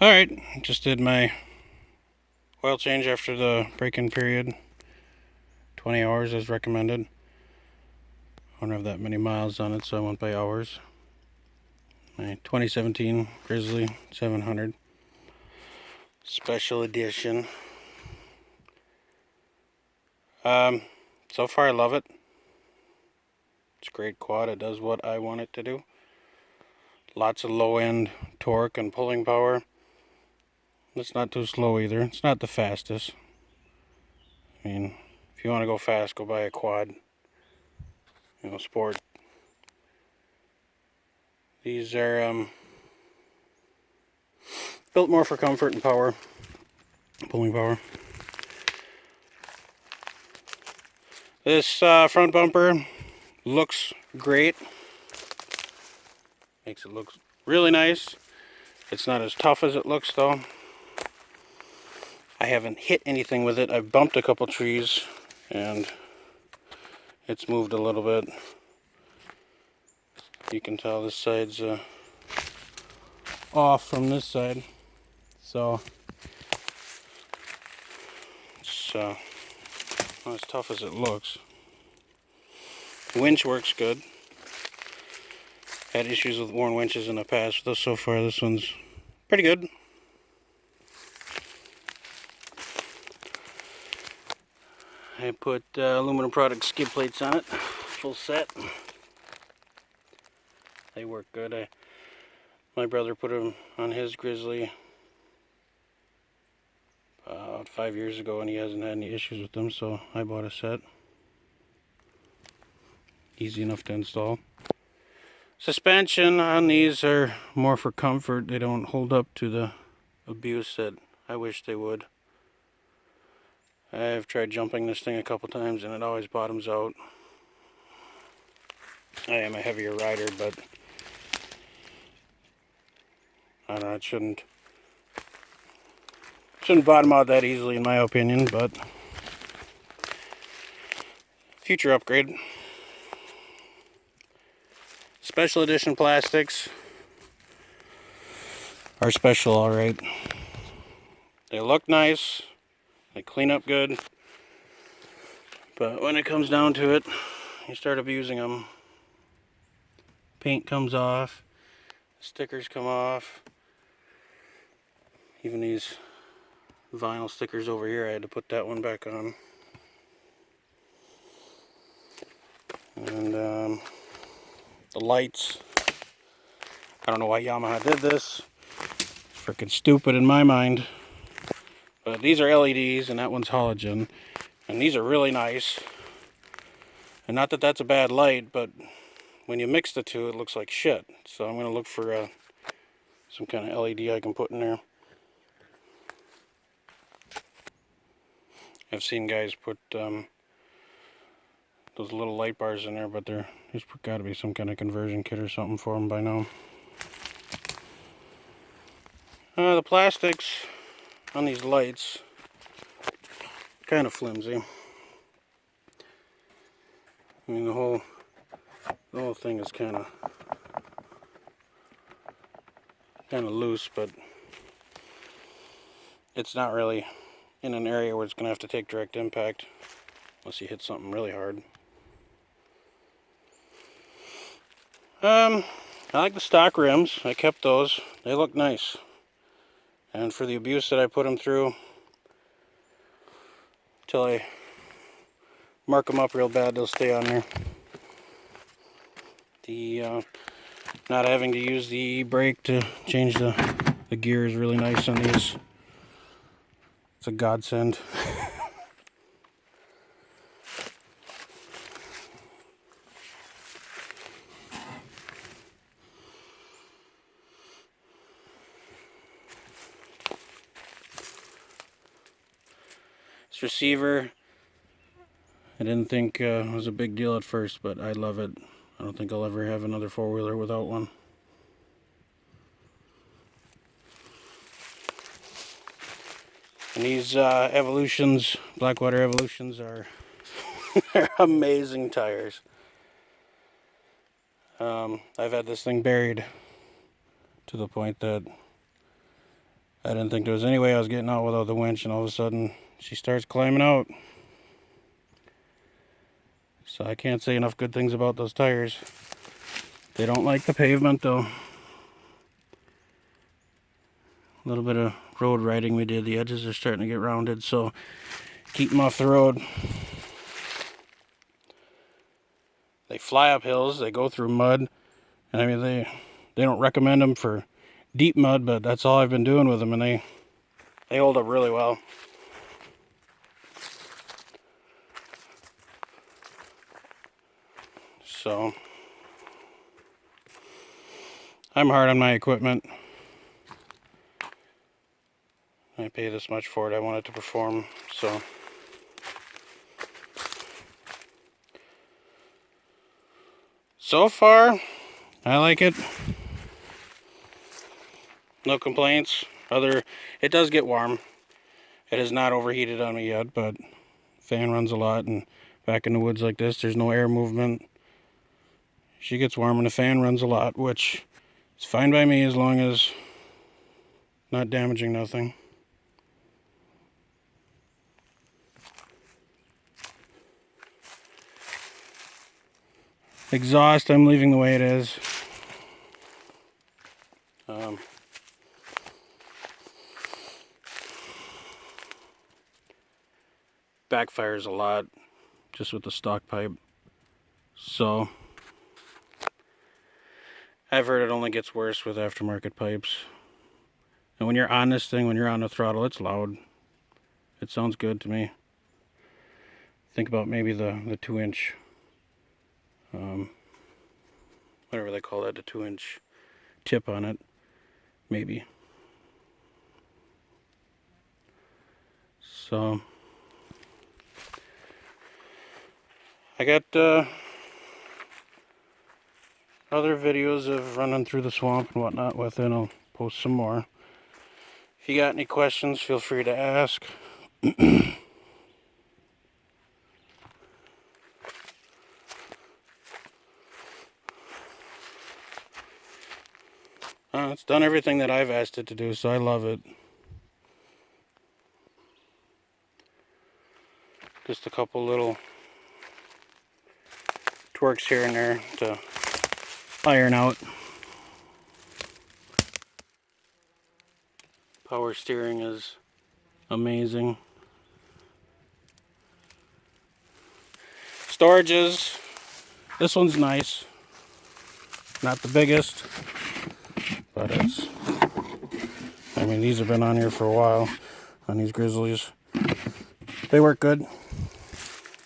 Alright, just did my oil change after the break-in period. 20 hours as recommended. I don't have that many miles on it, so I went by hours. My 2017 Grizzly 700 Special Edition. So far I love it. It's a great quad. It does what I want it to do. Lots of low-end torque and pulling power. It's not too slow either. It's not the fastest. I mean, if you want to go fast, go buy a quad. Sport. These are built more for comfort and power, pulling power. This front bumper looks great. Makes it look really nice. It's not as tough as it looks though. I haven't hit anything with it. I've bumped a couple trees and it's moved a little bit. You can tell this side's off from this side. So it's not as tough as it looks. The winch works good. Had issues with worn winches in the past, but so far this one's pretty good. I put aluminum product skid plates on it, full set. They work good. My brother put them on his Grizzly about 5 years ago, and he hasn't had any issues with them, so I bought a set. Easy enough to install. Suspension on these are more for comfort. They don't hold up to the abuse that I wish they would. I've tried jumping this thing a couple times and it always bottoms out. I am a heavier rider, but I don't know, it shouldn't bottom out that easily in my opinion, but future upgrade. Special edition plastics are special, alright. They look nice. They clean up good, but when it comes down to it, you start abusing them. Paint comes off, stickers come off. Even these vinyl stickers over here, I had to put that one back on. And the lights, I don't know why Yamaha did this. It's freaking stupid in my mind. But these are LEDs and that one's halogen. And these are really nice. And not that that's a bad light, but when you mix the two, it looks like shit. So I'm going to look for some kind of LED I can put in there. I've seen guys put those little light bars in there, but there's got to be some kind of conversion kit or something for them by now. The plastics on these lights, kind of flimsy. I mean, the whole thing is kind of loose, but it's not really in an area where it's going to have to take direct impact unless you hit something really hard. I like the stock rims. I kept those. They look nice. And for the abuse that I put them through, till I mark them up real bad, they'll stay on there. The not having to use the e-brake to change the gear is really nice on these. It's a godsend. This receiver, I didn't think was a big deal at first, but I love it. I don't think I'll ever have another four-wheeler without one. And these Evolutions, Blackwater Evolutions, are they're amazing tires. I've had this thing buried to the point that I didn't think there was any way I was getting out without the winch, and all of a sudden she starts climbing out. So I can't say enough good things about those tires. They don't like the pavement though. A little bit of road riding we did. The edges are starting to get rounded, so keep them off the road. They fly up hills, they go through mud. And I mean, they don't recommend them for deep mud, but that's all I've been doing with them, and they hold up really well. So I'm hard on my equipment. I pay this much for it. I want it to perform. So far, I like it. No complaints. It does get warm. It has not overheated on me yet, but fan runs a lot, and back in the woods like this, there's no air movement. She gets warm and the fan runs a lot, which is fine by me as long as not damaging nothing. Exhaust, I'm leaving the way it is. Backfires a lot just with the stock pipe. So I've heard it only gets worse with aftermarket pipes. And when you're on this thing, when you're on the throttle, it's loud. It sounds good to me. Think about maybe the 2-inch, whatever they call that, the 2-inch tip on it, maybe. So I got other videos of running through the swamp and whatnot with it. I'll post some more. If you got any questions, feel free to ask. It's done everything that I've asked it to do, so I love it. Just a couple little twerks here and there to iron out. Power steering is amazing. Storages, this one's nice. Not the biggest, but I mean, these have been on here for a while, on these grizzlies. They work good.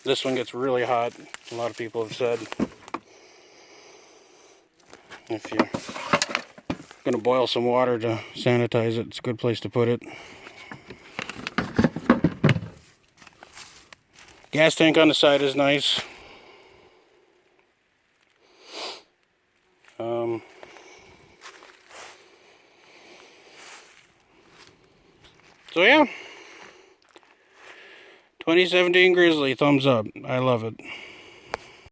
This one gets really hot, a lot of people have said. If you're gonna boil some water to sanitize it, it's a good place to put it. Gas tank on the side is nice. So yeah, 2017 Grizzly, thumbs up. I love it.